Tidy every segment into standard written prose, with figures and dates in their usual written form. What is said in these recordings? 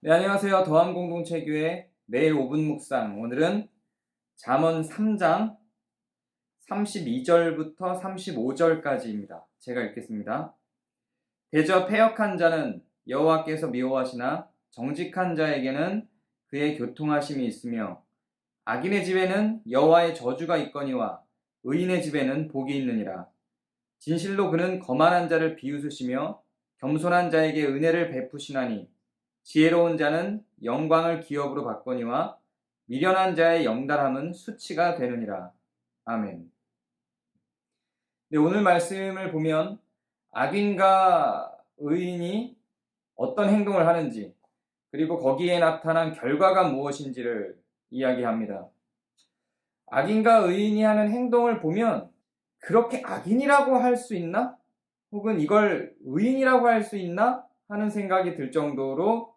네, 안녕하세요. 더함공동체교회 매일 5분 묵상. 오늘은 잠언 3장 32절부터 35절까지입니다. 제가 읽겠습니다. 대저 패역한 자는 여호와께서 미워하시나 정직한 자에게는 그의 교통하심이 있으며 악인의 집에는 여호와의 저주가 있거니와 의인의 집에는 복이 있느니라. 진실로 그는 거만한 자를 비웃으시며 겸손한 자에게 은혜를 베푸시나니 지혜로운 자는 영광을 기업으로 받거니와 미련한 자의 영달함은 수치가 되느니라. 아멘. 네, 오늘 말씀을 보면 악인과 의인이 어떤 행동을 하는지 그리고 거기에 나타난 결과가 무엇인지를 이야기합니다. 악인과 의인이 하는 행동을 보면 그렇게 악인이라고 할 수 있나? 혹은 이걸 의인이라고 할 수 있나? 하는 생각이 들 정도로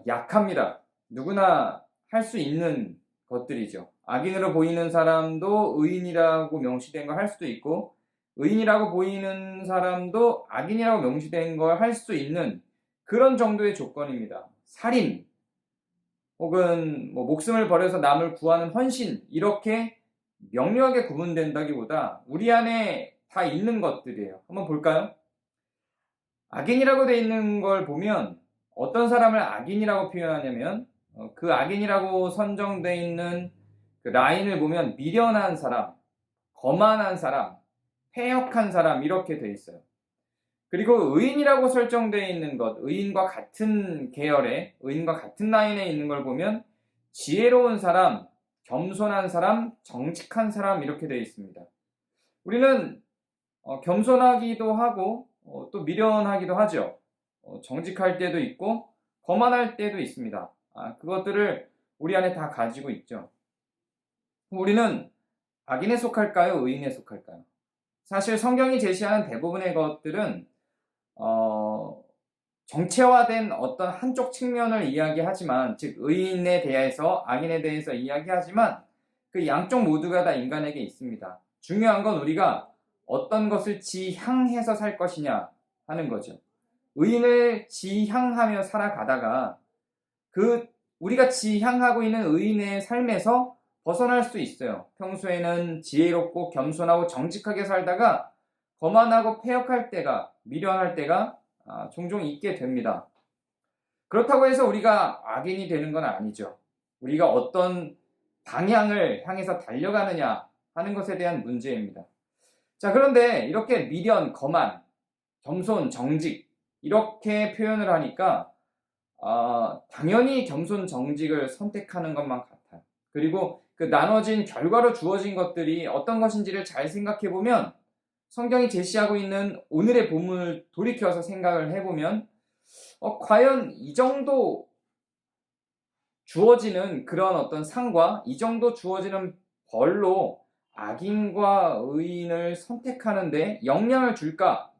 약합니다. 누구나 할 수 있는 것들이죠. 악인으로 보이는 사람도 의인이라고 명시된 걸 할 수도 있고, 의인이라고 보이는 사람도 악인이라고 명시된 걸 할 수 있는 그런 정도의 조건입니다. 살인, 혹은 목숨을 버려서 남을 구하는 헌신, 이렇게 명료하게 구분된다기보다 우리 안에 다 있는 것들이에요. 한번 볼까요? 악인이라고 되어 있는 걸 보면 어떤 사람을 악인이라고 표현하냐면 그 악인이라고 선정되어 있는 그 라인을 보면 미련한 사람, 거만한 사람, 패역한 사람 이렇게 되어 있어요. 그리고 의인이라고 설정되어 있는 것, 의인과 같은 계열에, 의인과 같은 라인에 있는 걸 보면 지혜로운 사람, 겸손한 사람, 정직한 사람 이렇게 되어 있습니다. 우리는 겸손하기도 하고 또 미련하기도 하죠. 정직할 때도 있고 거만할 때도 있습니다. 그것들을 우리 안에 다 가지고 있죠. 우리는 악인에 속할까요? 의인에 속할까요? 사실 성경이 제시하는 대부분의 것들은 정체화된 어떤 한쪽 측면을 이야기하지만, 즉 의인에 대해서 악인에 대해서 이야기하지만 그 양쪽 모두가 다 인간에게 있습니다. 중요한 건 우리가 어떤 것을 지향해서 살 것이냐 하는 거죠. 의인을 지향하며 살아가다가 우리가 지향하고 있는 의인의 삶에서 벗어날 수 있어요. 평소에는 지혜롭고 겸손하고 정직하게 살다가 거만하고 패역할 때가, 미련할 때가 종종 있게 됩니다. 그렇다고 해서 우리가 악인이 되는 건 아니죠. 우리가 어떤 방향을 향해서 달려가느냐 하는 것에 대한 문제입니다. 자, 그런데 이렇게 미련, 거만, 겸손, 정직 이렇게 표현을 하니까 당연히 겸손, 정직을 선택하는 것만 같아요. 그리고 그 나눠진 결과로 주어진 것들이 어떤 것인지를 잘 생각해 보면, 성경이 제시하고 있는 오늘의 본문을 돌이켜서 생각을 해보면 과연 이 정도 주어지는 그런 어떤 상과 이 정도 주어지는 벌로 악인과 의인을 선택하는데 영향을 줄까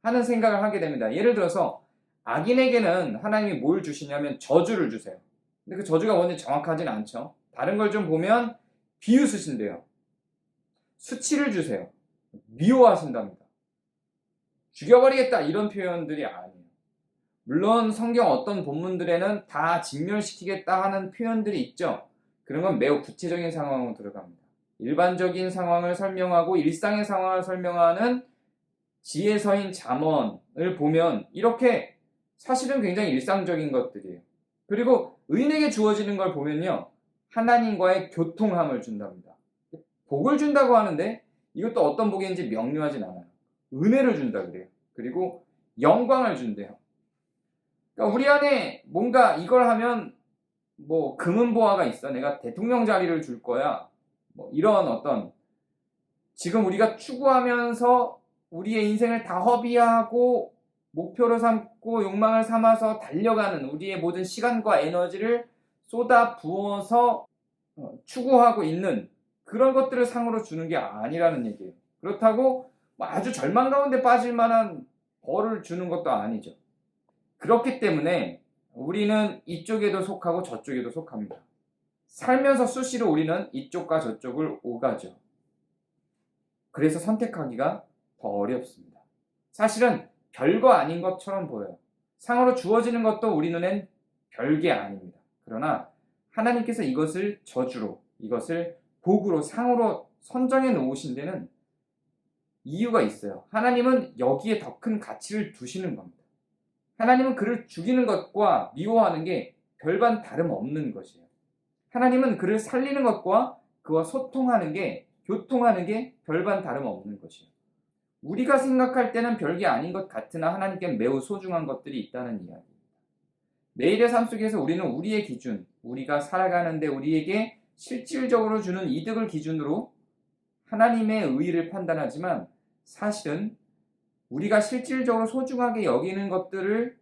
하는 생각을 하게 됩니다. 예를 들어서 악인에게는 하나님이 뭘 주시냐면 저주를 주세요. 근데 그 저주가 뭔지 정확하진 않죠. 다른 걸 좀 보면 비웃으신대요. 수치를 주세요. 미워하신답니다. 죽여버리겠다 이런 표현들이 아니에요. 물론 성경 어떤 본문들에는 다 진멸시키겠다 하는 표현들이 있죠. 그런 건 매우 구체적인 상황으로 들어갑니다. 일반적인 상황을 설명하고 일상의 상황을 설명하는 지혜서인 잠언을 보면 이렇게 사실은 굉장히 일상적인 것들이에요. 그리고 의인에게 주어지는 걸 보면요, 하나님과의 교통함을 준답니다. 복을 준다고 하는데 이것도 어떤 복인지 명료하진 않아요. 은혜를 준다 그래요. 그리고 영광을 준대요. 그러니까 우리 안에 뭔가 이걸 하면 금은보화가 있어, 내가 대통령 자리를 줄 거야, 이런 어떤, 지금 우리가 추구하면서 우리의 인생을 다 허비하고 목표로 삼고 욕망을 삼아서 달려가는 우리의 모든 시간과 에너지를 쏟아 부어서 추구하고 있는 그런 것들을 상으로 주는 게 아니라는 얘기예요. 그렇다고 아주 절망 가운데 빠질 만한 벌을 주는 것도 아니죠. 그렇기 때문에 우리는 이쪽에도 속하고 저쪽에도 속합니다. 살면서 수시로 우리는 이쪽과 저쪽을 오가죠. 그래서 선택하기가 더 어렵습니다. 사실은 별거 아닌 것처럼 보여요. 상으로 주어지는 것도 우리 눈엔 별게 아닙니다. 그러나 하나님께서 이것을 저주로, 이것을 복으로, 상으로 선정해 놓으신 데는 이유가 있어요. 하나님은 여기에 더 큰 가치를 두시는 겁니다. 하나님은 그를 죽이는 것과 미워하는 게 별반 다름없는 것이에요. 하나님은 그를 살리는 것과 그와 소통하는 게, 교통하는 게 별반 다름없는 것이에요. 우리가 생각할 때는 별게 아닌 것 같으나 하나님께는 매우 소중한 것들이 있다는 이야기입니다. 매일의 삶 속에서 우리는 우리의 기준, 우리가 살아가는데 우리에게 실질적으로 주는 이득을 기준으로 하나님의 의의를 판단하지만 사실은 우리가 실질적으로 소중하게 여기는 것들을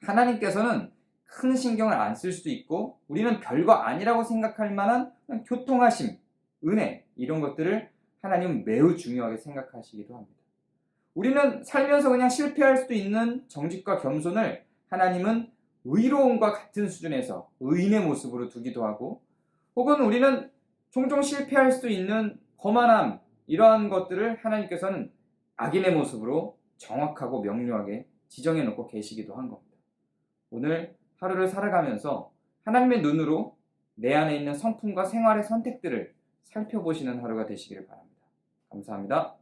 하나님께서는 큰 신경을 안 쓸 수도 있고 우리는 별거 아니라고 생각할 만한 교통하심, 은혜 이런 것들을 하나님은 매우 중요하게 생각하시기도 합니다. 우리는 살면서 그냥 실패할 수도 있는 정직과 겸손을 하나님은 의로움과 같은 수준에서 의인의 모습으로 두기도 하고 혹은 우리는 종종 실패할 수도 있는 거만함 이러한 것들을 하나님께서는 악인의 모습으로 정확하고 명료하게 지정해 놓고 계시기도 한 겁니다. 오늘 하루를 살아가면서 하나님의 눈으로 내 안에 있는 성품과 생활의 선택들을 살펴보시는 하루가 되시기를 바랍니다. 감사합니다.